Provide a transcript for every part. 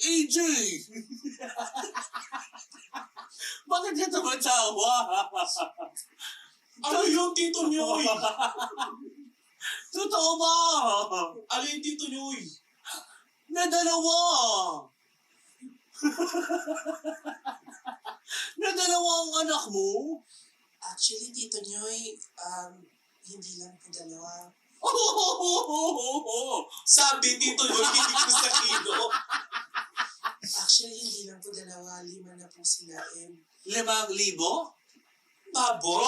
AJ! Bakit ka tumatawa? Ano yung Tito Nyoy? Totoo ba? Ano yung Tito Nyoy? Na dalawa! Na dalawa ang anak mo? Actually, Tito Nyoy, hindi lang po dalawa. Sabi Tito Nyoy, hindi ko sa kilo. Actually, hindi lang po dalawa. 5 na po sila. 5,000? Babo?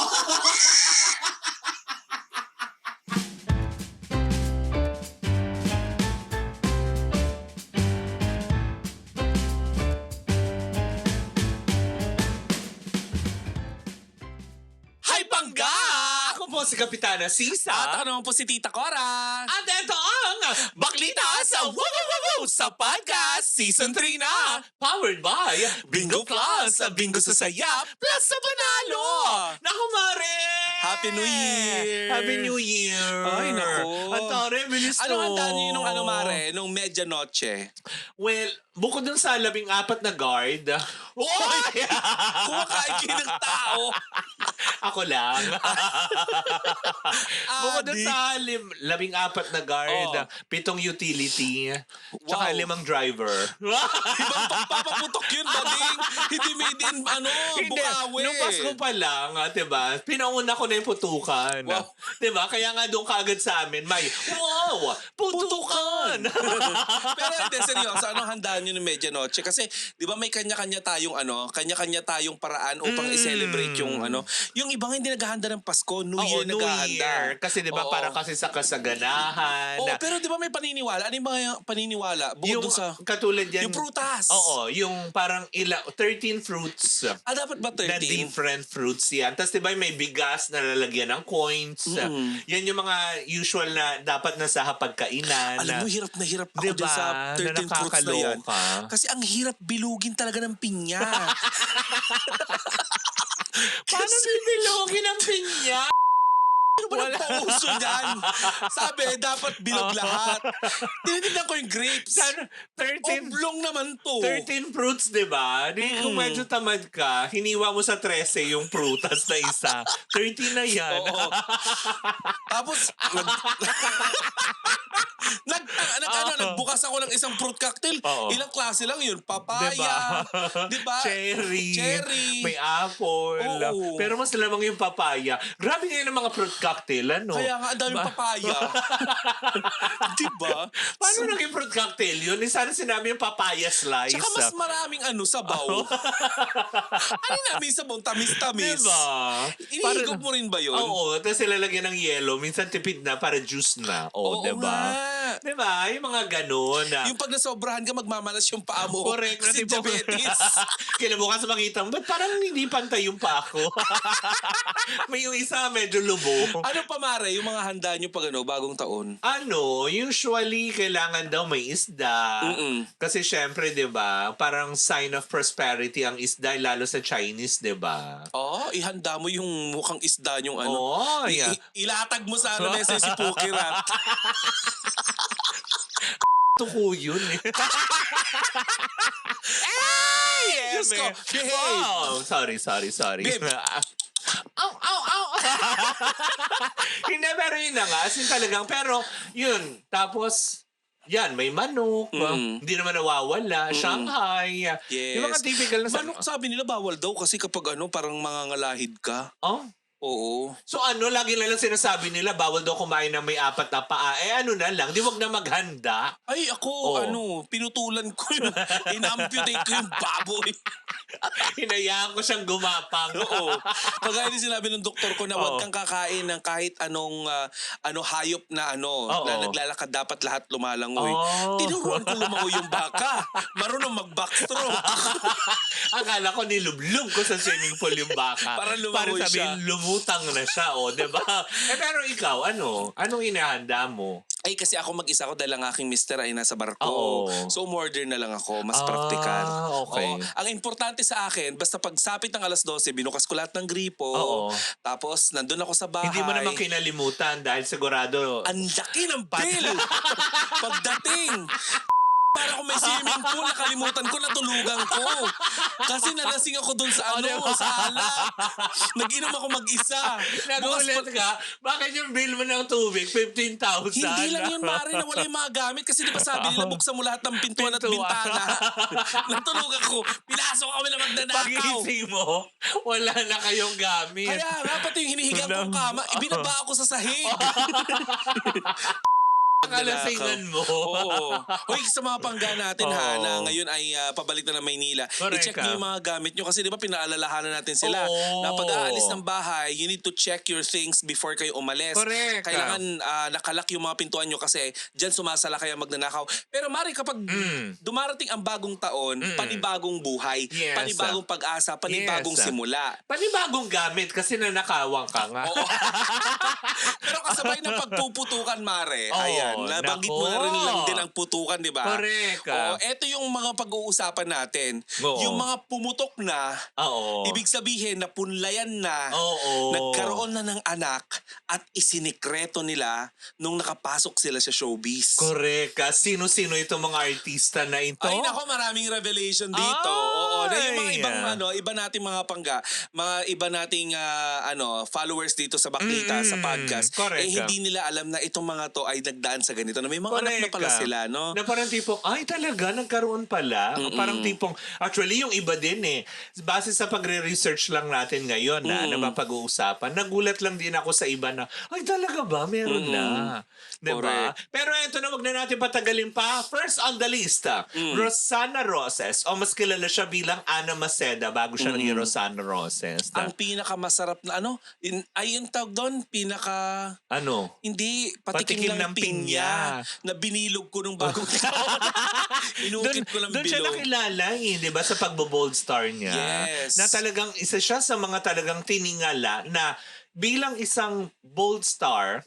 Hi, Pangga! Ako po si Kapitana Sisa. At ano po si Tita Cora? At ito ang Baklita sa Woo Woo Woo Woo sa podcast Season 3 na. Powered by Bingo Plus, Bingo sa Saya, Plus sa Panalo. Naku, Mare! Happy New Year! Happy New Year! Ay, naku. At tare, bilis to. Anong handa niyo nung Mare? Nung medianoche? Well, bukod dun sa 14 na guard. Oy! Kumakain kayo ng tao! Ako lang. Bukod dun Adi. sa 14 na guard, 7 utility, tsaka Wow. 5 driver. Ibang pagpapaputok yun, Bading. Hindi made in, Bukawi. Nung Pasko pa lang, diba? Pinauna ko na yung putukan. Wow. Diba? Kaya nga doon kagad sa amin, may, wow! Putukan! Pero hindi, seryoso, anong handa nyo ng medianoche? Kasi, di ba may kanya-kanya tayong paraan upang i-celebrate yung yung ibang hindi naghahanda ng Pasko, New Year New naghahanda. Year. Kasi diba, Oo. para kasi sa kasaganahan. Oo, pero di ba may paniniwala? Ano yung mga paniniwala? Bukod Yung dun sa... katulad yan. Yung prutas. Oo, yung parang 13 fruits. Dapat ba Na 13? different fruits yan. Tapos diba may bigas na lalagyan ng coins. Yan yung mga usual na dapat na sa hapagkainan. Alam mo, hirap na hirap ako Diba? dun sa 13 fruits na yan. nakakaloka. Kasi ang hirap bilugin talaga ng pinya. Paano bibilogin ang pinya? Ano ba Wala. pauso dyan? Sabi, dapat bilog lahat. Tinitignan ko yung grapes. Sana 13 Oblong naman to. 13 fruits, di ba? Di kung medyo tamad ka, hiniwa mo sa 13 yung prutas na isa. 13 na yan. Oo. Tapos, nagbukas ako ng isang fruit cocktail. Oo. Ilang klase lang yun? Diba? Papaya. Diba? Cherry. May apple. Oo. Pero mas lamang yung papaya. Grabe ngayon ang mga fruit cocktail, ano? Kaya nga, ang daming papaya. Diba? Paano naging fruit cocktail yun? Sana sinabi yung papaya slice. Tsaka mas maraming sabaw. Ano namin sabaw? Tamis-tamis. Diba? Iniigop mo rin ba yun? Oo. Tapos ilalagyan ng yellow. Minsan tipid na para juice na. Oo diba? nga. Diba? Yung mga ganun. Yung pag nasobrahan ka, magmamalas yung paa mo. Correct. Kasi diabetes. Kinabukas makita mo, ba't parang hindi pantay yung pa ako? May yung isa medyo lubo. Ano pa, Mare, yung mga handa nyo pag bagong taon? Usually, kailangan daw may isda. Kasi syempre, di ba, parang sign of prosperity ang isda, lalo sa Chinese, di ba? Ihanda mo yung mukhang isda yung Yeah. Ilatag mo sa mesa si Pukir, ha? Tuko yun eh. Diyos ko, behave. Wow. Sorry. Babe. Ow. Hindi, pero yun na nga. As in talagang, pero yun. Tapos, yan, may manok. Hindi naman nawawala. Shanghai. Yes. Yung mga typical na... Manok, sabi nila bawal daw kasi kapag parang mangangalahid ka. Oh? Oo. So lagi na lang sinasabi nila, bawal daw kumain ng may 4 na paa. Na lang, di wag na maghanda. Ay, ako, pinutulan ko yung, in-amputate ko yung baboy. Hinayaan ko siyang gumapang. Oo. Kagaya din sinabi ng doktor ko na huwag kang kakain ng kahit anong hayop na na naglalakad, dapat lahat lumalangoy. Tinuruan ko lumangoy yung baka. Marunong mag-backstroke. Akala ko nilublog ko sa swimming pool yung baka. Para lumangoy siya. Lumutang na siya, diba? Pero ikaw, anong inahanda mo? Ay, kasi ako mag-isa ko dahil ang aking mister ay nasa barko. Oo. So, umorder na lang ako. Mas praktikal. Okay. Oo. Ang importante sa akin, basta pagsapit ng 12:00, binukas ko lahat ng gripo. Oo. Tapos, nandun ako sa bahay. Hindi mo naman kinalimutan dahil sigurado... Ang laki ng bill! Pagdating, Para kung may swimming pool, nakalimutan ko, natulugan ko. Kasi nalasing ako dun sa sa alak. Nag-inom ako mag-isa. Nagulat ka? Bakit yung bill mo ng tubig, 15,000? Hindi lang yun, Mare, na wala yung mga gamit. Kasi di ba sabi nila, buksan mo lahat ng pintuan at bintana. Natulog ako. Pinasok kami na magnanakaw. Pagising mo, wala na kayong gamit. Kaya nga, pati yung hinihiga kong kama, ibinaba ako sa sahig. Kalasingan mo. Oo. Hoy, sa mga pangga natin ha, Oo. na ngayon ay pabalik na ng Maynila, Correct i-check ka. niyo yung mga gamit nyo kasi di ba pinaalalahanan natin sila Oo. na pag-aalis ng bahay, you need to check your things before kayo umalis. Correct. Kailangan nakalak yung mga pintuan nyo kasi dyan sumasala kaya magnanakaw. Pero Mari, kapag dumarating ang bagong taon, panibagong buhay, Yes. panibagong pag-asa, panibagong Yes. simula. Panibagong gamit kasi nanakawang ka nga. Oo. Pero kasabay ng pagpuputukan, Mare. Oo, Ayan, nabanggit mo na rin nako. lang din ang putukan, di ba? Correct. Oo, eto yung mga pag-uusapan natin. Oo. Yung mga pumutok na, Oo. ibig sabihin na punlayan na, Oo. nagkaroon na ng anak at isinikreto nila nung nakapasok sila sa showbiz. Correct. Sino-sino itong mga artista na ito? Ay nako, maraming revelation dito. Oo, na yung mga ibang iba nating mga pangga, mga iba nating followers dito sa Baklita sa podcast. Correct. Hindi nila alam na itong mga to ay nagdaan sa ganito. Na may mga anak na Correct pala ka. sila, no? Na parang tipong, ay talaga, nagkaroon pala. Parang tipong, actually yung iba din base sa pagre-research lang natin ngayon na mapag-uusapan, nagulat lang din ako sa iba na, ay talaga ba, meron na. Diba? Correct. Pero eto na, wag na natin patagalin pa. First on the list, Rosana Roses, o mas kilala siya bilang Ana Maceda bago siya naging Rosana Roses. Ang pinakamasarap na ay yung tawag doon, Ano? hindi, Patikim patikim ng ng pinya na binilog ko nung bagong taon. Inukit ko ng Doon siya bilog. nakilala di ba, sa pagbo-bold star niya. Yes. Na talagang isa siya sa mga talagang tiningala na bilang isang bold star,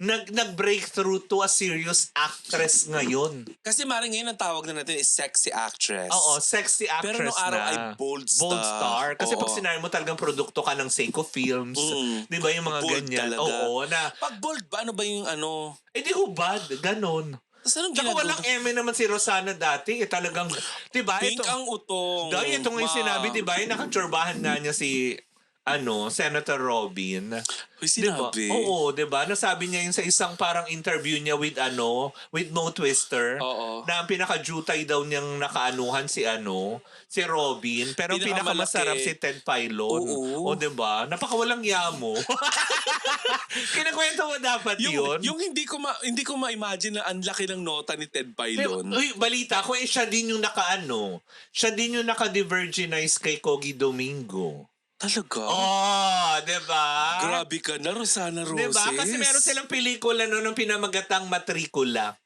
nag-breakthrough to a serious actress ngayon. Kasi Mari, ngayon ang tawag na natin is sexy actress. Oo, sexy actress Pero nung araw na. ay bold star. Bold star. Kasi Oo. pag sinabi mo talagang produkto ka ng Seiko Films, di ba yung mga Bold ganyan? talaga. Oo, na, Pag bold ba, ano ba yung di hubad, ganon. Tapos anong Tsaka ginagawa? walang eme naman si Rosana dati. Talagang, di ba? Pink ang utong. Dahil ito nga yung Ma. sinabi, di ba? Yung nakatsurbahan nga niya si Senator Robin. Uy, Diba? sinabi. Oo, 'di ba? Nasabi niya yun sa isang parang interview niya with with Mo Twister. Oo. Na ang pinaka-jutay daw niyang nakaanuhan si Robin, pero ang Pinakamalaki. pinakamasarap si Ted Filon. Oo. O 'di ba? Napakawalang yamo. Kinakwento mo dapat yun. Yung hindi ko ma-imagine na ang laki ng nota ni Ted Filon. Uy, balita ko siya din yung siya din yung naka-divergenize kay Kogi Domingo. Talaga? Oh, 'di ba? Grabe ka na, Rosana Roses. Diba? Kasi meron silang pelikula ng pinamagatang Matrikula.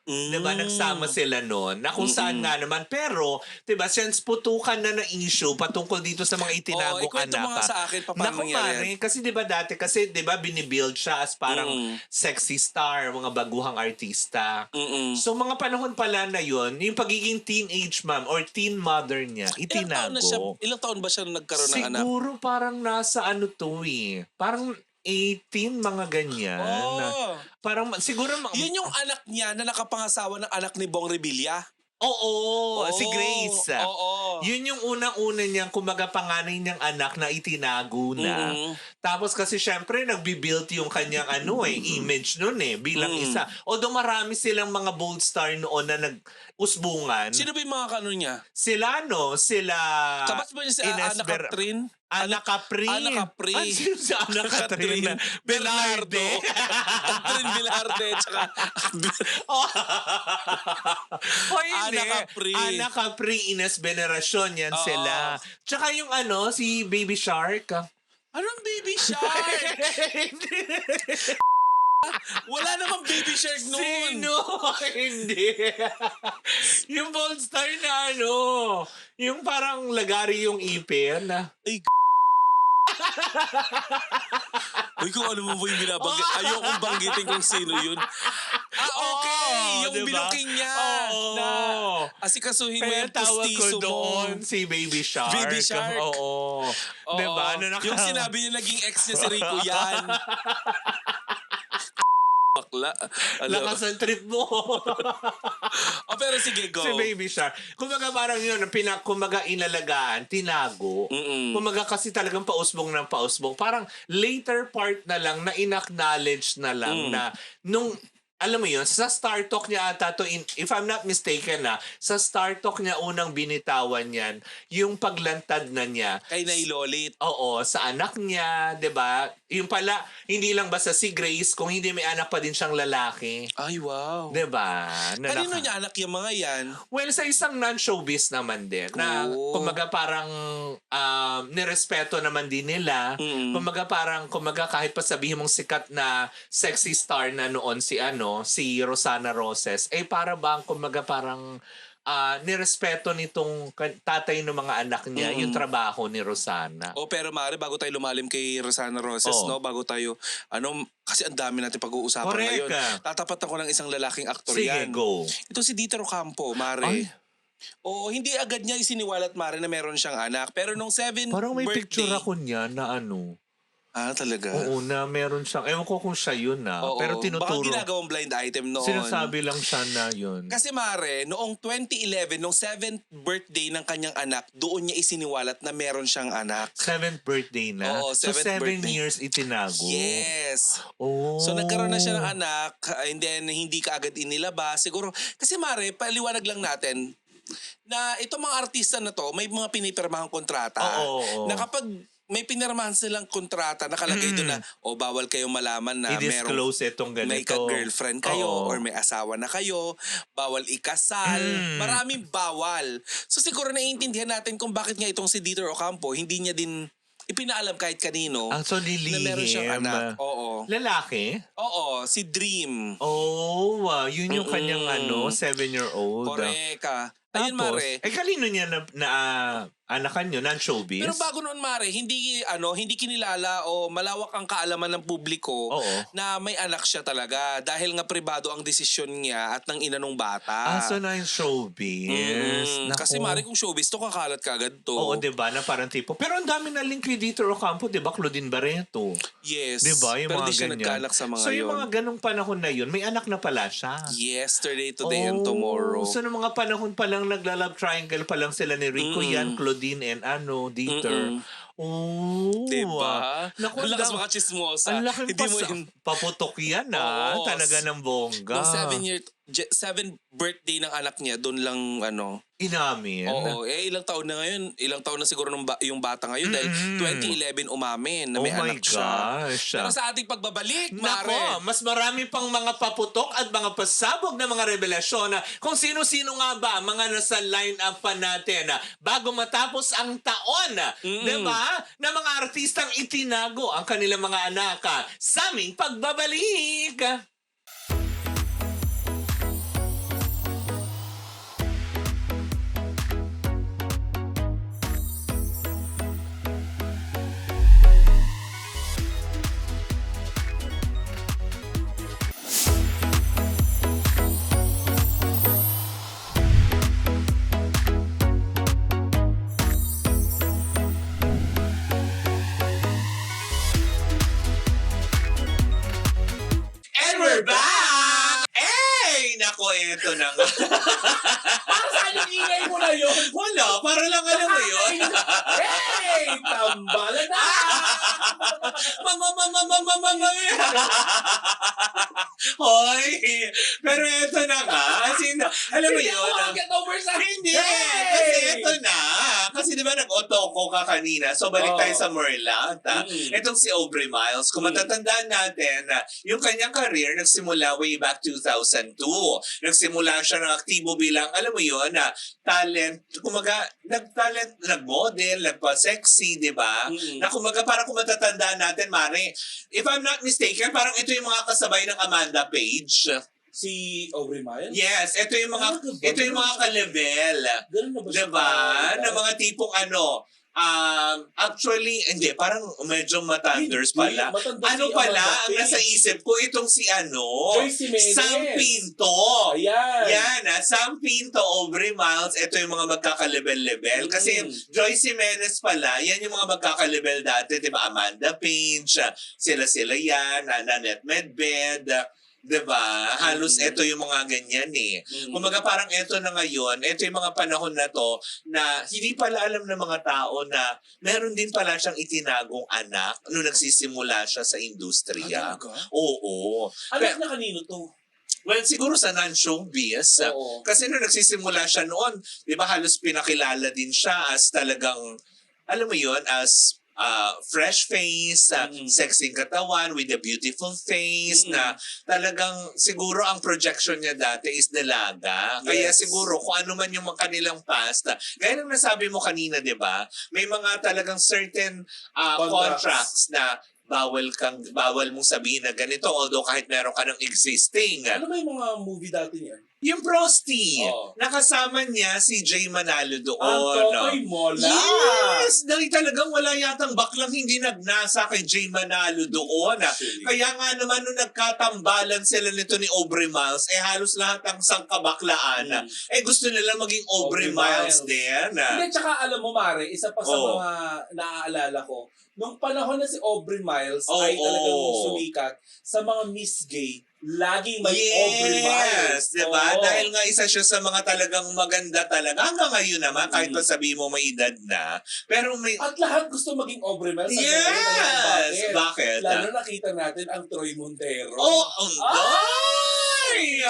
Diba? Nagsama sila noon. Na kung saan nga naman. Pero, diba, since putukan na ng issue patungkol dito sa mga itinagong ikwento anak. mo nga sa akin, paano nangyari yan? Kasi diba dati, diba binibuild siya as parang sexy star, mga baguhang artista. So, mga panahon pala na yun, yung pagiging teenage mom or teen mother niya, itinago. Ilang taon ba siya nagkaroon ng anak? Siguro parang nasa Parang 18, mga ganyan. Oh. Parang siguro... Yun yung anak niya na nakapangasawa ng anak ni Bong Revilla? Oo, si Grace. Oo. Yun yung unang-una niyang kumaga panganay niyang anak na itinago na. Tapos kasi syempre nagbi-build yung kanyang image noon bilang isa. Although marami silang mga bold star noon na nag-usbungan. Sino ba yung mga kanon niya? Sila Kabas ba niya si Ana Catherine? Ana Capri. Ana Capri. Ano sino si Ana Catherine? Belardo. Catherine Belarde. Tsaka Hoy, Ana Capri. Ana Capri, Ines Veneracion, yan Oo. sila. Tsaka yung si Baby Shark. anong baby shark? Wala namang baby shark noon. Sino? Hindi. Yung bold star na yung parang lagari yung ipin. Ay, uy, kung ano mo ba yung binabanggit, ayokong banggitin kung sino yun. Okay, Oo, yung diba? biluking niya Oo. na asikasuhin mo Kaya yung tawag ko pustiso mo. doon si Baby Shark. Baby Shark. Oo. Oo. Diba? Yung sinabi niya naging ex niya si Rico yan. bakla. Lakas ang trip mo. Oh, pero sige, go. Si Baby Shark. Kumbaga parang yun, kumbaga inalagaan, tinago. Kumbaga kasi talagang pausbong ng pausbong. Parang later part na lang na in-acknowledge na lang na nung alam mo yun, sa Star Talk niya ata to, if I'm not mistaken sa Star Talk niya unang binitawan yan, yung paglantad na niya. Kay Nailolit. Oo, sa anak niya, 'di ba? Yung pala, hindi lang basta si Grace, kung hindi may anak pa din siyang lalaki. Ay, wow. 'Di ba? Kanino niya anak yung mga yan? Well, sa isang non-showbiz naman din. Na, kumaga parang nirespeto naman din nila. Kumaga kahit pa sabihin mong sikat na sexy star na noon si Rosana Roses, para bang kumaga parang nirespeto nitong tatay ng mga anak niya yung trabaho ni Rosana. Pero Mare, bago tayo lumalim kay Rosana Roses, bago tayo, kasi ang dami natin pag-uusapan Correct. ngayon. Tatapatan ko ng isang lalaking aktor Sige, yan. go. Ito si Dieter Ocampo, Mare. Ay. Oo, hindi agad niya isiniwalat, Mare, na meron siyang anak. Pero nung 7th Parang may birthday... picture ako niya na talaga? Oo, na meron siyang, ewan ko kung siya yun Oo, pero baka tinuturo. ginagawang blind item noon. Sinasabi lang siya na yun. Kasi Mare, noong 2011, nung 7th birthday ng kanyang anak, doon niya isiniwalat na meron siyang anak. 7th birthday na? Oo, so 7th 7 birthday. years itinago? Yes. Oh. So nagkaroon na siya ng anak, and then hindi ka agad inilabas. Siguro, kasi Mare, paliwanag lang natin na itong mga artista na to, may mga pinipirmahang kontrata. Oo. Na kapag may pinirmahan silang kontrata, nakalagay doon na, bawal kayong malaman na i-disclose itong ganito. may ka-girlfriend kayo or may asawa na kayo, bawal ikasal, maraming bawal. So siguro naiintindihan natin kung bakit nga itong si Dieter Ocampo, hindi niya din ipinaalam kahit kanino So na meron siyang anak. Oo. Lalaki? Oo, si Dream. Oh, yun yung kanyang 7-year-old. Correct. Ayun, Mare. Kanino niya na anakan nyo? Non-showbiz? Pero bago noon, Mare, hindi kinilala o malawak ang kaalaman ng publiko na may anak siya talaga dahil nga pribado ang desisyon niya at ng ina nung bata. So non-showbiz. Kasi Mare, kung showbiz to, kakalat kagad to. Oo, diba? Na parang tipo. Pero ang dami na link kay Dieter Ocampo, diba? Claudine Barreto. Yes. Diba? Yung pero mga di siya ganyan. nagkaanak sa mga So yun. yung mga ganong panahon na yun, may anak na pala siya. Yesterday, today, and tomorrow. So noong mga panahon pa lang nagla-love triangle pa lang sila ni Rico yan, Claudine and Dieter. Oh. Diba? Naku, Ang lakas mga chismosa. ang laking Hindi mo yun. paputok yan Oo. talaga ng bongga. Nung 7th birthday ng anak niya, doon lang Inamin. Oo, ilang taon na ngayon? Ilang taon na siguro yung bata ngayon dahil 2011 umamin na may anak siya. Gosh. Pero sa ating pagbabalik, Nako, Mare. mas marami pang mga paputok at mga pasabog na mga revelasyon kung sino-sino nga ba ang mga nasa line-up pa natin bago matapos ang taon. Diba? Na mga artistang itinago ang kanilang mga anak sa aming pagbabalik. And we're back! Hey! Nako, eto na nga. Para saan yung ingay mo na yun? Wala, para lang alam mo yun. Hey! Tambalan na! Hoy! Pero eto na nga. Alam mo yun. Get over sa Hindi! Kasi eto na. Kasi di ba nag-otoko ka kanina. So balik tayo sa Merlat. Itong si Aubrey Miles. Kung matatandaan natin, yung kanyang career nagsimula way back 2002. Nagsimula siya ng aktibo bilang, alam mo yun, talent. Kumaga, nag-talent, nag-model, nagpa-sexy, di ba? Na kumaga, parang kung matatandaan natin, Mare, if I'm not mistaken, parang ito yung mga kasabay ng Amanda Page. Si Aubrey Miles? Yes, ito yung mga ka-level. Diba? Na mga tipong actually, hindi, parang medyo matanders pala. Ano pala, ang nasa isip ko, itong si Joyce Jimenez. Sam Pinto. Ayan. Yan, Sam Pinto, Aubrey Miles, ito yung mga magkaka-level-level. Kasi Joyce Jimenez pala, yan yung mga magkaka-level dati, diba? Amanda Page, sila yan, Nanette Medved, Diba? Halos Mm. ito yung mga ganyan eh. Mm. Kumaga parang ito na ngayon, ito yung mga panahon na to na hindi pala alam ng mga tao na meron din pala siyang itinagong anak nung nagsisimula siya sa industriya. Talaga? Oo. Anak na kanino to? Well, siguro sa non-showbiz. Oo. Kasi nung nagsisimula siya noon, di ba halos pinakilala din siya as talagang, alam mo yun, as fresh face, sexy katawan with a beautiful face na talagang siguro ang projection niya dati is dalaga. Kaya Yes. siguro kung ano man yung mga kanilang past, gaya ng nasabi mo kanina, di ba? May mga talagang certain contracts na bawal mong sabihin na ganito although kahit meron ka ng existing. Ano ba yung mga movie dati niyan? Yung Prosty, Oo. nakasama niya si Jay Manalo doon. Ang Totoy Mola. Yes! Dahil talagang wala yatang baklang hindi nagnasa kay Jay Manalo doon. Actually. Kaya nga naman nung nagkatambalan sila nito ni Aubrey Miles, halos lahat ng sangkabaklaan, gusto nila maging Aubrey Aubrey Miles Miles. din. Hindi, tsaka alam mo, Mare, isa pa sa Oo. mga naaalala ko, nung panahon na si Aubrey Miles Oo. ay talagang sumikat sa mga Miss Gay, laging may Aubrey Miles. Diba? Oo. Dahil nga isa siya sa mga talagang maganda talaga. Hanggang ngayon naman, kahit pa sabihin mo may edad na. Pero may... At lahat gusto maging Aubrey Miles. Hanggang ngayon, alam mo Yes! Bakit? Lalo nakita natin ang Troy Montero. Oh, ay!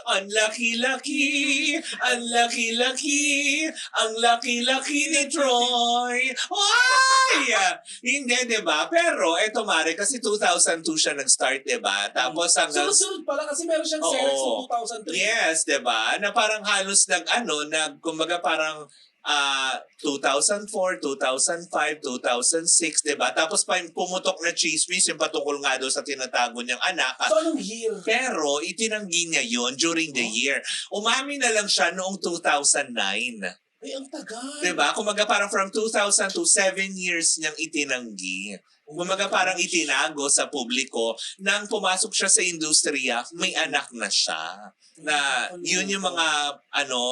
Ang laki-laki, ang laki-laki, ang laki-laki ni Troy. Ay! Hindi, di ba? Pero, eto Mare, kasi 2002 siya nag-start, di ba? Tapos hanggang... Sunod-sunod pala kasi meron siyang Oo. series noong 2003. Yes, 'di ba? Na parang halos kumbaga parang 2004, 2005, 2006, 'di ba? Tapos pa yung pumutok na chismis yung patungkol nga daw sa tinatago niyang anak. So anong year? Pero itinanggi niya yon during the year. Umamin na lang siya noong 2009. Ay, ang tagal. 'Di ba? Kumaga parang from 2000 to 7 years niyang itinanggi. Kumaga parang itinago sa publiko nang pumasok siya sa industriya, may anak na siya. Na yun yung mga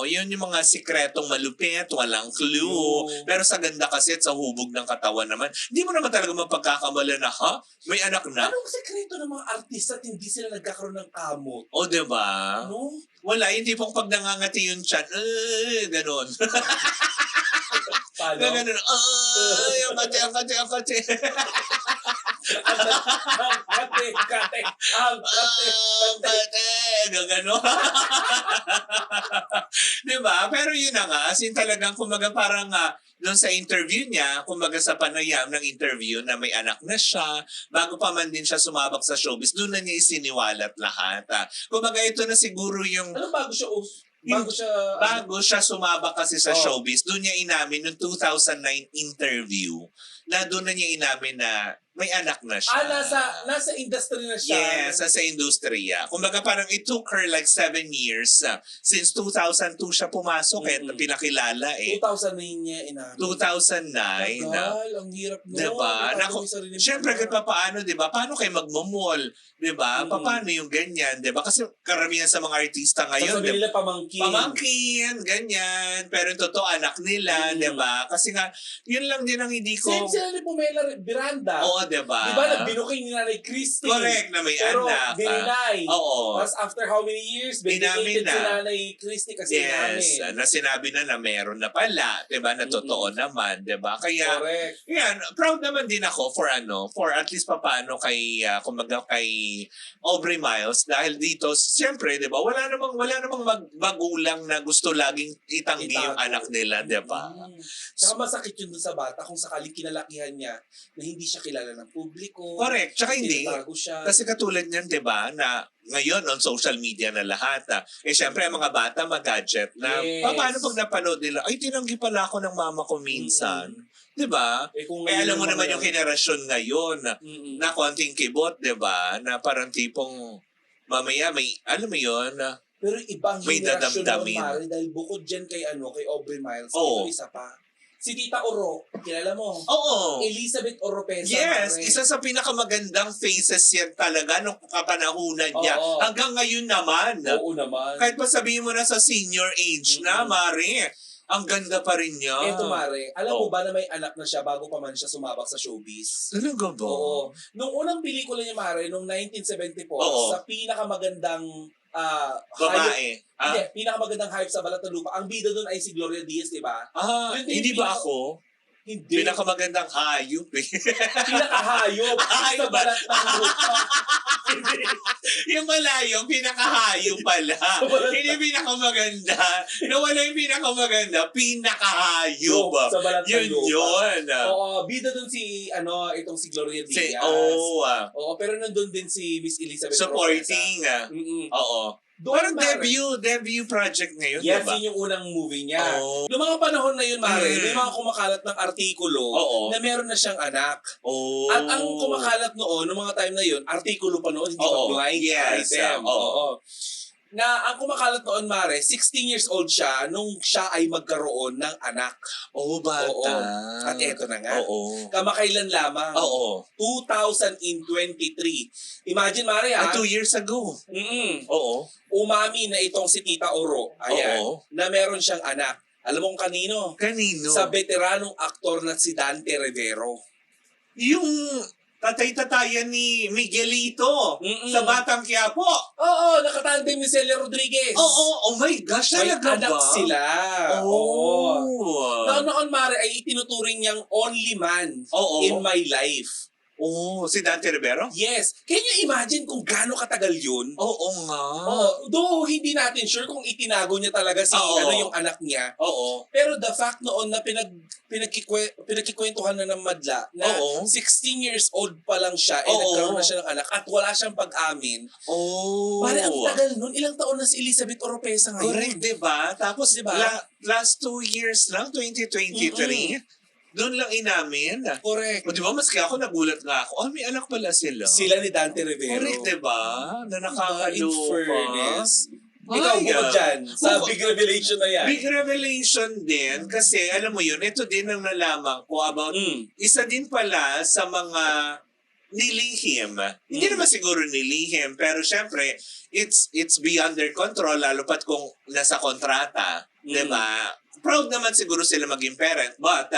yun yung mga sikretong malupit, walang clue. Pero sa ganda kasi at sa hubog ng katawan naman, hindi mo naman talaga mapagkakamala na, may anak na? Anong sekreto ng mga artista at hindi sila nagkakaroon ng kamot? O, diba? No? Wala, hindi pong pag nangangati yung chan, ganon. Paano? Ganon, ang kati. Ang kate. Gagano. Diba? Pero yun na nga, as in talagang kumaga parang doon sa interview niya, kumaga sa panayam ng interview na may anak na siya, bago pa man din siya sumabak sa showbiz, doon na niya isiniwalat lahat. Kumaga ito na siguro yung... Ano bago siya? Bago siya sumabak kasi sa Oh. showbiz, doon niya inamin noong 2009 interview na doon na niya inamin na may anak na siya. Nasa industry na siya. Yes, sa industriya. Kumbaga parang it took her like 7 years. Since 2002 siya pumasok pinakilala 2009 niya inamin. 2009. Tagal, ang hirap nun. Diba? Itago yung sarili mo. Siyempre, kahit paano, diba? Paano kayo magmamall? Diba? Paano yung ganyan? Diba? Kasi karamihan sa mga artista ngayon, sasabihin nila pamangkin. Pamangkin, ganyan. Pero yung totoo, anak nila, diba? Kasi nga, yun lang din ang hindi ko... Same sila ni Pumela Miranda. Oo, diba? Diba, nagbinuking ni Nanay Christy. Correct, na may pero anak. dininay. Oo. Tapos after how many years, Inamin vindicated na. si Nanay Christy kasi Yes, inamin. na sinabi na meron na pala, 'di ba? Na totoo naman, 'di ba? Kaya Correct. yan, proud naman din ako for at least papaano kay kumbaga kay Aubrey Miles dahil dito siyempre, 'di ba? Wala namang magulang na gusto laging itanggi yung Itago. anak nila, 'di ba? Saka masakit yun dun sa bata kung sakaling kinalakihan niya na hindi siya kilala ng publiko. Correct. Tsaka hindi. Tinatago siya. Kasi katulad niyan, 'di ba, na ngayon on social media na lahat. Syempre ang mga bata mag-gadget na Yes. paano pag napanood nila, ay tinanggi pala ako ng mama ko minsan. 'Di ba? Kung Eh alam mo ngayon naman yung henerasyon ngayon na konting kibot, 'di ba? Na parang tipong mamaya may alam mo 'yon. pero ibang May henerasyon dadamdamin. noon, Mari, dahil bukod dyan kay Aubrey Miles, Oo. ito isa pa. Si Tita Oro, kilala mo? Oo. Elizabeth Oropesa. Yes, Mare. isa sa pinakamagandang faces yan talaga nung kapanahunan niya. Oo. Hanggang ngayon naman. Oo naman. Kahit pa sabihin mo na sa senior age na, Mare, Ang ganda pa rin niya. Eto Mare, alam mo ba na may anak na siya bago pa man siya sumabak sa showbiz? Talaga ba? Oo. Nung unang pelikula niya Mare, nung 1974, Oo. sa pinakamagandang hayop, Babae. hindi, pinakamagandang hayop sa balat ng lupa. Ang bida doon ay si Gloria Diaz, di ba? Yun hindi ba ako? Hindi. Pinakamagandang hayop eh. Pinakahayop sa balat ng lupa. Yung malayo, pinakahayop pala. Hindi pinakamaganda. Nawala yung pinakamaganda, pinakahayop. Sa balat ng Yun lupa. yun. Oo, bida doon si, itong si Gloria Diaz. Oo, pero nandun din si Miss Elizabeth supporting. Mm-mm. Oo. Doon, Parang Mare. debut project ngayon, Yes, diba? yun yung unang movie niya. Oo. Noong mga panahon na yun, Mare, Mm. may mga kumakalat ng artikulo Oo. na meron na siyang anak. Oh. At ang kumakalat noon, noong mga time na yun, artikulo pa noon, hindi Oo. pa blind Yes, item. oo. Na ang kumakalat noon, Mare, 16 years old siya nung siya ay magkaroon ng anak. Bata. Oo. At eto na nga. Oo. Kamakailan lamang. Oo. 2023. Imagine, Mare, ha? 2 years ago. Mm-mm. Oo. Umami na itong si Tita Oro. Ayan. Oo. Na meron siyang anak. Alam mo kung kanino? Kanino? Sa veteranong aktor na si Dante Rivero. Yung tatay-tatayan ni Miguelito Mm-mm. sa Batang Quiapo. Oo, nakatandem ni Celia Rodriguez. Oo, oh my gosh, May talaga anak ba? sila. Oo. Noon, Mare, ay itinuturing niyang only man Oo. in my life. Oo, si Dante Rivero? Yes. Can you imagine kung gaano katagal yun? Oo nga. Though hindi natin sure kung itinago niya talaga si Oo. yung anak niya. Oo. Pero the fact noon na pinagkikwentuhan na ng madla na Oo. 16 years old pa lang siya Oo. nagkaroon na siya ng anak at wala siyang pag-amin. Oo. Pare, ang tagal nun. Ilang taon na si Elizabeth Oropesa ngayon? Correct, diba? Tapos, Diba? last 2 years lang, 2023, doon lang inamin. Correct. O diba, maski ako nagulat nga ako, may anak pala sila. Sila ni Dante Rivero. Correct, diba? Na In nakakaloka. fairness. Ay, Ikaw, bukod dyan. Sa Bukod- big revelation na yan. Big revelation din kasi alam mo yun, ito din ang nalaman ko about isa din pala sa mga nilihim. Hindi naman siguro nilihim, pero syempre, it's beyond their control, lalo pat kung nasa kontrata. Diba? Proud naman siguro sila maging parent. But,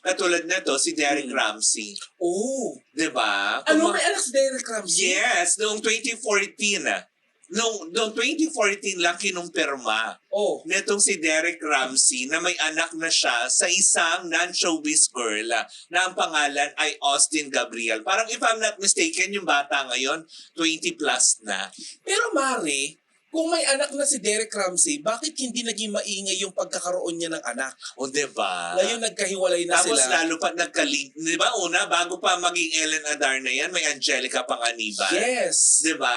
katulad na to, si Derek Ramsey. Oh. Diba? Ano, may anak si Derek Ramsey? Yes, noong 2014. Noong 2014 lang kinumpirma Oh. netong si Derek Ramsey na may anak na siya sa isang non-showbiz girl na ang pangalan ay Austin Gabriel. Parang if I'm not mistaken, yung bata ngayon, 20 plus na. Pero Mare, kung may anak na si Derek Ramsey, bakit hindi naging maingay yung pagkakaroon niya ng anak? O diba? Ngayon nagkahiwalay na Tapos sila. lalo pa nagka-link. Diba una, bago pa maging Ellen Adarna yan, may Angelica Panganiban. Yes. Diba?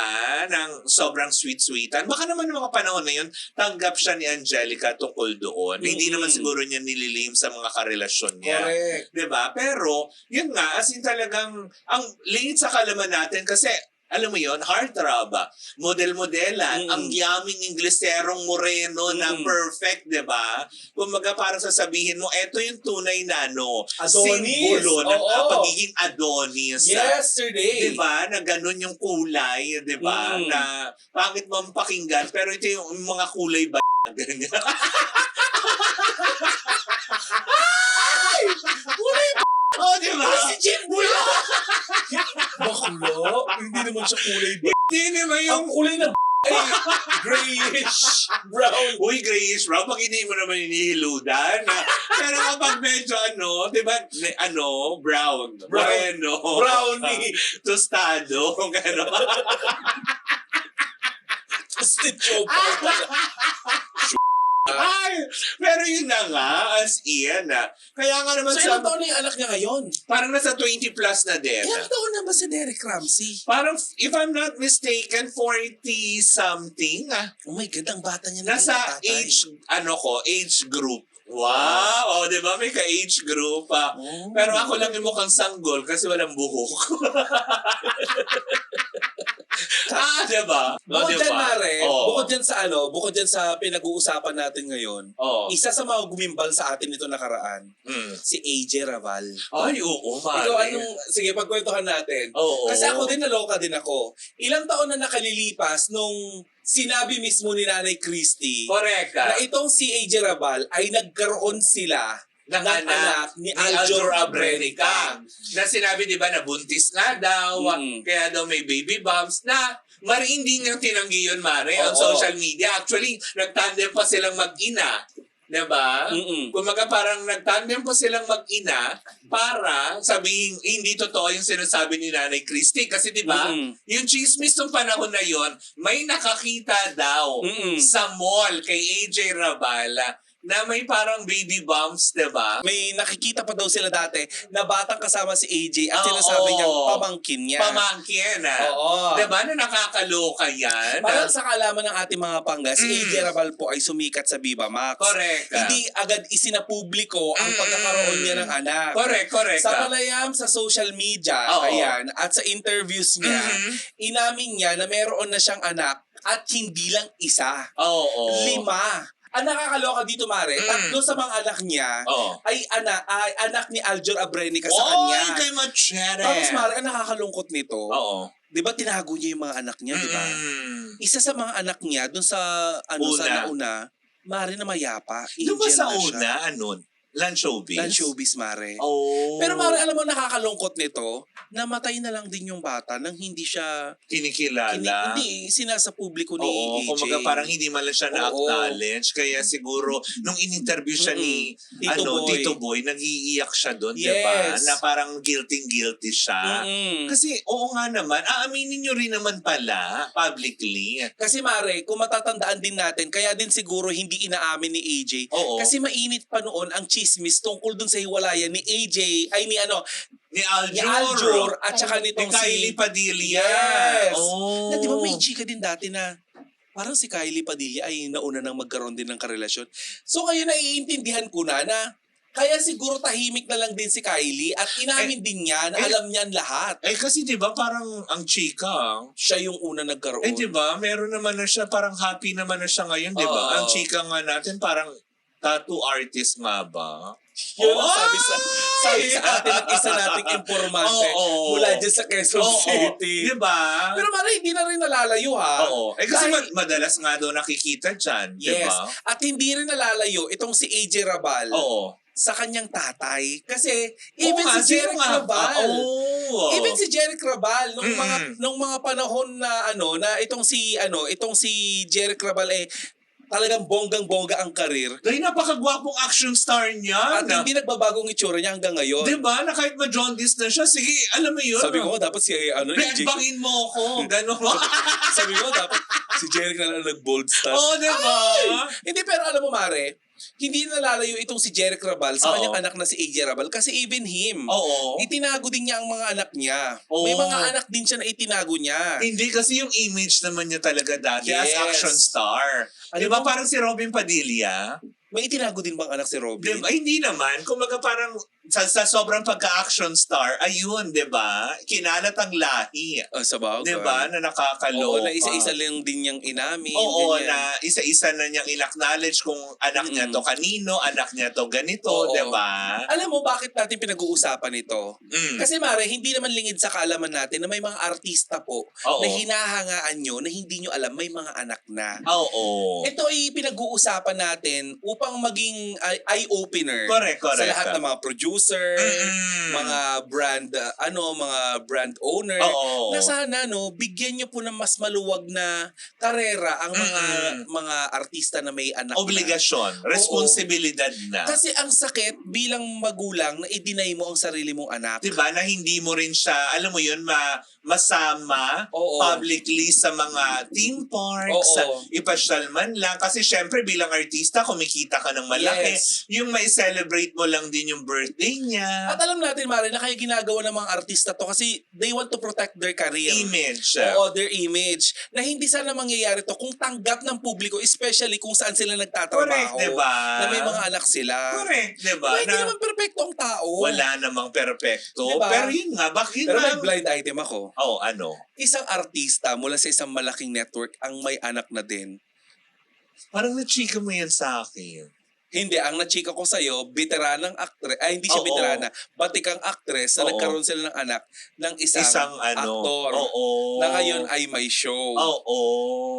Nang sobrang sweet-sweetan. Baka naman yung mga panahon na yun, tanggap siya ni Angelica tungkol doon. Hindi naman siguro niya nililihim sa mga karelasyon niya. Correct. Diba? Pero, yun nga, as in talagang, ang lingit sa kalaman natin kasi, alam mo yon, heartthrob, model-modelan, ang yaming Ingleserong moreno na perfect, di ba? Kumbaga parang sasabihin mo, eto yung tunay na Adonis! simbolo ng Oo. pagiging Adonis. Yesterday. Di ba? Na ganun yung kulay, di ba? Na pangit mo pakinggan, pero ito yung mga kulay ba? Ganyan. Kulay ba? Oh, di ba? Si Jim Bulo! Baklo? Hindi naman siya kulay ba? Hindi naman yung Ang kulay na ay grayish brown. Uy, grayish brown, pag hindi mo naman inihiludan. Pero kapag medyo di ba, brown. Moreno. Brownie. Tostado. Gano'n. Toasted chopa. Ay, pero yun na nga, as in. Kaya nga naman So ilang taon na yung anak niya ngayon? parang nasa 20 plus na din. Ilang taon na ba si Derek Ramsey? Parang, if I'm not mistaken, 40-something. Oh my God, ang bata niya na Nasa tatay. age group. Wow! Di ba? May ka-age group. Pero ako lang yung mukhang sanggol kasi walang buhok. di ba? Bukod dyan, Mare, Oo. bukod dyan sa pinag-uusapan natin ngayon, Oo. isa sa mga gumimbal sa atin nito nakaraan, si AJ Raval. Ay, oo, Mare. Ikaw, sige, pagkwentuhan natin. Oo. Kasi ako din, naloka din ako. Ilang taon na nakalilipas nung sinabi mismo ni Nanay Christie Correct. na itong si AJ Rabal ay nagkaroon sila ng anak ni Aljur Abrenica. Na sinabi, di ba, na buntis nga daw, kaya daw may baby bumps, na Mari, hindi niyang tinanggi yun, Mari, on social media. Actually, nagtandem pa silang mag-ina. Diba? Kumaga parang nagtandem pa silang mag-ina para sabihin, hindi totoo yung sinasabi ni Nanay Christie. Kasi diba, yung chismis ng panahon na yon, may nakakita daw sa mall kay AJ Rabal na may parang baby bumps, diba? May nakikita pa daw sila dati na batang kasama si AJ at sinasabi niyang pamangkin niya. Pamangkin, Diba na nakakaloka yan? Parang sa kaalaman ng ating mga pangga, si AJ Rabal po ay sumikat sa Viva Max. Correct. Hindi agad isinapubliko ang pagkakaroon niya ng anak. Correct. Sa panayam sa social media, ayan, at sa interviews niya, inamin niya na meron na siyang anak at hindi lang isa. 5. Ang nakakaloka dito, Mare, 3 sa mga anak niya ay anak ni Aljur Abrenica sa kanya. Kay Machete. Tapos, Mare, ang nakakalungkot nito, di ba tinago niya yung mga anak niya, di ba? Isa sa mga anak niya, dun sa, sa nauna, Mare na mayapa. Doon ba Angel sa na siya. una, Land Showbiz? Land Showbiz, Mare. Pero Pero Mare, alam mo, nakakalungkot nito, namatay na lang din yung bata nang hindi siya kinikilala. hindi sinasa publiko ni AJ. Kumaga parang hindi man lang siya na-acknowledge. Kaya siguro, nung in-interview siya ni Tito Boy, nag-iiyak siya doon, diba? Na parang guilty siya. Kasi, oo nga naman, aaminin nyo rin naman pala, publicly. Kasi Mare, kung matatandaan din natin, kaya din siguro hindi inaamin ni AJ. Kasi mainit pa noon ang chismis tungkol dun sa hiwalayan ni AJ, ay ni Aljur at saka nitong Kylie Padilla. Yes. Oh. Na di ba may chika din dati na parang si Kylie Padilla ay nauna nang magkaroon din ng karelasyon. So ngayon naiintindihan ko na kaya siguro tahimik na lang din si Kylie at inamin din niya na alam niya ang lahat. Kasi di ba parang ang chika, siya yung una nagkaroon. di ba meron naman na siya, parang happy naman na siya ngayon, di ba? Ang chika nga natin parang tattoo artist nga ba? Yun ang sabi sa atin ng isa nating informante mula dyan sa Quezon City. Di ba? Pero Mara, hindi na rin nalalayo ha. Kasi madalas nga daw nakikita dyan, di ba? At hindi rin nalalayo itong si AJ Rabal. Sa kanyang tatay. Kasi even si Jeric Rabal. Even si Jeric Rabal nung mga panahon na na itong si Jeric Rabal talagang bonggang-bongga ang karir. Dahil napakagwapong action star niya. At hindi nagbabagong itsura niya hanggang ngayon. Diba? Na kahit ma-jaundice na siya, sige, alam mo yun. Sabi ko, dapat si Pinagbakin mo ako. Gano'n. Sabi ko, dapat si Jeric na lang nag-bold star. Diba? Hindi, pero alam mo, Mare, hindi nalalayo itong si Jeric Rabal sa kanyang anak na si AJ Rabal kasi even him, itinago din niya ang mga anak niya. May mga anak din siya na itinago niya. Hindi kasi yung image naman niya talaga dati as action star. Diba parang si Robin Padilla? May itinago din bang anak si Robin? Diba? Hindi naman. Kumaga parang sa sobrang pagka-action star, ayun, diba? Kinalat ang lahi. Sa bagay. Diba? Na nakakaloka. Na isa-isa lang din niyang inamin. Na isa-isa na niyang in-acknowledge kung anak niya to kanino, anak niya to ganito, diba? Alam mo bakit natin pinag-uusapan ito? Kasi Mare, hindi naman lingid sa kaalaman natin na may mga artista po na hinahangaan nyo na hindi nyo alam may mga anak na. Ito ay pinag-uusapan natin upang maging eye-opener sa lahat ng mga producer, mga brand mga brand owner na sana bigyan niyo po ng mas maluwag na karera ang mga artista na may anak obligasyon, responsibilidad na. Kasi ang sakit bilang magulang na i-deny mo ang sarili mong anak. Diba? Na hindi mo rin siya, alam mo yun, masama publicly sa mga theme parks, ipasyal man lang. Kasi syempre bilang artista, kumikita ka ng malaki. Yung may celebrate mo lang din yung birthday niya. At alam natin, Mare, na kaya ginagawa ng mga artista to kasi they want to protect their career. Image. Their image. Na hindi sana mangyayari to kung tanggap ng publiko, especially kung saan sila nagtatrabaho. Correct, diba? Na may mga anak sila. Correct, diba? Hindi naman perfecto ang tao. Wala namang perfecto. Diba? Pero yun nga, Pero may blind item ako. Ano? Isang artista mula sa isang malaking network ang may anak na din. Parang na-chika mo yan sa akin. Hindi, ang nachika ko sa'yo, veteranang actress, ay hindi siya Oo. veterana, batikang actress na Oo. nagkaroon sila ng anak ng isang ano. aktor Oo. na ngayon ay may show. Oo.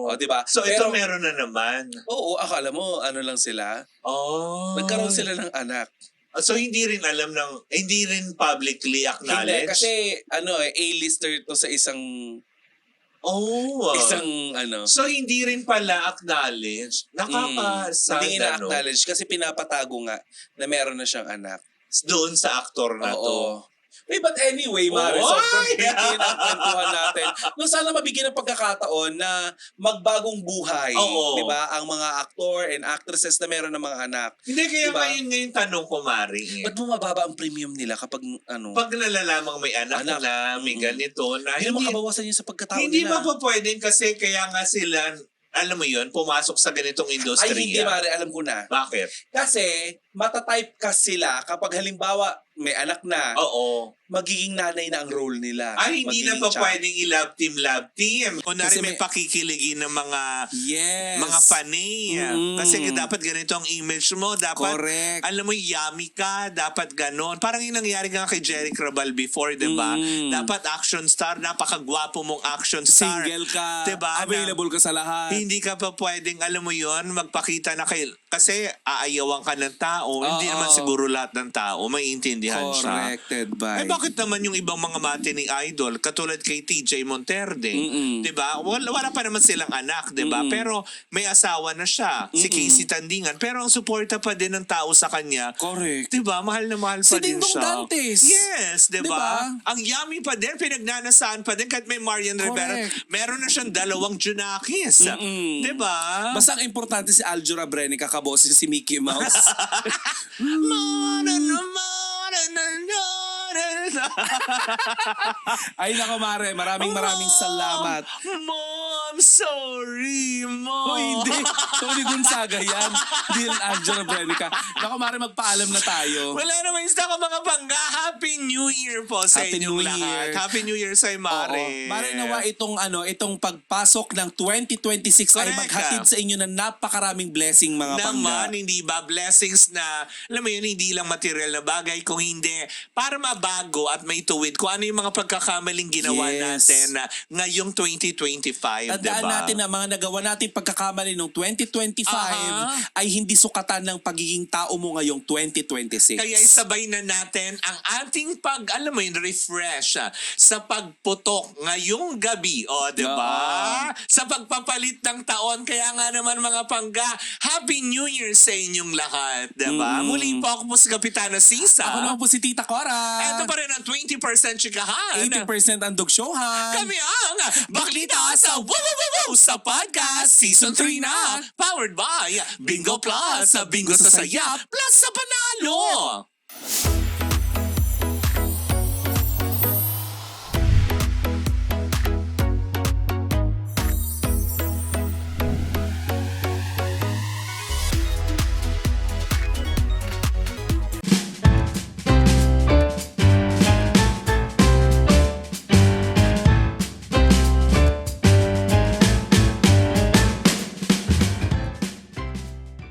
O, di ba? So ito Pero- meron na naman. Oo, akala mo, ano lang sila? Oh. Nagkaroon sila ng anak. So hindi rin alam hindi rin publicly Hindi, acknowledged? kasi A-lister to sa isang Oh. So hindi rin pala acknowledged. Nakakasad hindi na-acknowledge kasi pinapatago nga na meron na siyang anak. Doon sa aktor na to. Oo. But anyway, Mare, Oy! sobrang bigyan ang kwentuhan natin. No, sana mabigyan ng pagkakataon na magbagong buhay. Oo. Di ba? Ang mga actor and actresses na meron ng mga anak. Hindi kaya Diba? ngayon tanong ko, Mari. Ba't bumababa ang premium nila kapag Pag nalalamang may anak na, may ganito, na hindi makabawasan yun sa pagkatao hindi nila. ba pwedeng kasi kaya nga sila, alam mo yun, pumasok sa ganitong Ay, industriya. hindi, Mare. Alam ko na. Bakit? Kasi, matatypecast sila kapag halimbawa may anak na, Oo. magiging nanay na ang role nila. Ay, hindi na Magiging pa child. pwedeng i-love team. Kunwari Kasi may may- pakikiligin ng mga Yes. mga panay. Mm. Kasi dapat ganito ang image mo. Dapat, Correct. alam mo, yummy ka. Dapat ganon. Parang yung nangyari nga kay Jerry Crabal before, di ba? Mm. Dapat action star. Napakagwapo mong action star. Single ka. Diba? Available ka sa lahat. Hindi ka pa pwedeng, alam mo yon magpakita na kasi aayawan ka ng tao. Hindi Oo. naman siguro lahat ng tao maiintindihan siya. Corrected by. Eh bakit naman yung ibang mga matining idol katulad kay TJ Monterde, Mm-mm. 'di ba? Wala pa naman silang anak, 'di ba? Mm-mm. Pero may asawa na siya, si Mm-mm. Casey Tandingan, pero ang suporta pa din ng tao sa kanya. Correct. 'Di ba? Mahal na mahal Si pa din Dingdong siya. Dantes. Yes, 'di Di ba? ba? Ang yummy pa din, pinagnanasaan pa din kahit may Marian Rivera. Correct. Meron na siyang 2 Junakis. Mm-mm. 'Di ba? Basta ang importante si Aljura Brenica kaboses si Mickey Mouse. Ay nako Mare, maraming salamat. Mom, sorry, Mom. Oh, hindi. Tony Gonzaga yan. Hindi yan Aljura Brenica. Nako Mare, magpaalam na tayo. Wala naman isa ko mga bangga. Happy New Year po sa Happy inyong New lahat. Year. Happy New Year sa Mare. Oo. Mare, nawa itong pagpasok ng 2026 ay Correct. maghatid sa inyo ng napakaraming blessing mga Naman, pangga. hindi ba? Blessings na, alam mo yun, hindi lang material na bagay, kung hindi, para mabago at may tuwid kung ano yung mga pagkakamaling ginawa Yes. natin na ngayong 2025, Tandaan diba? natin na mga nagawa natin pagkakamali noong 2025 Aha. ay hindi sukatan ng pagiging tao mo ngayong 2026. Kaya isabay na natin ang ating alam mo yun, refresh sa pagputok ngayong gabi. O, di ba? Sa pagpapalit ng taon. Kaya nga naman mga pangga, Happy New Year sa inyong lahat. Di ba? Muli po ako po si Kapitana Sisa. Ako naman po si Tita Cora. Ito pa rin ang 20% chikahan. 80% ang dugsyohan. Kami ang Baklita sa Wow Wow Wow Wow sa podcast Season 3 na. Powered by Bingo Plus. Bingo sa saya. Plus sa panalo.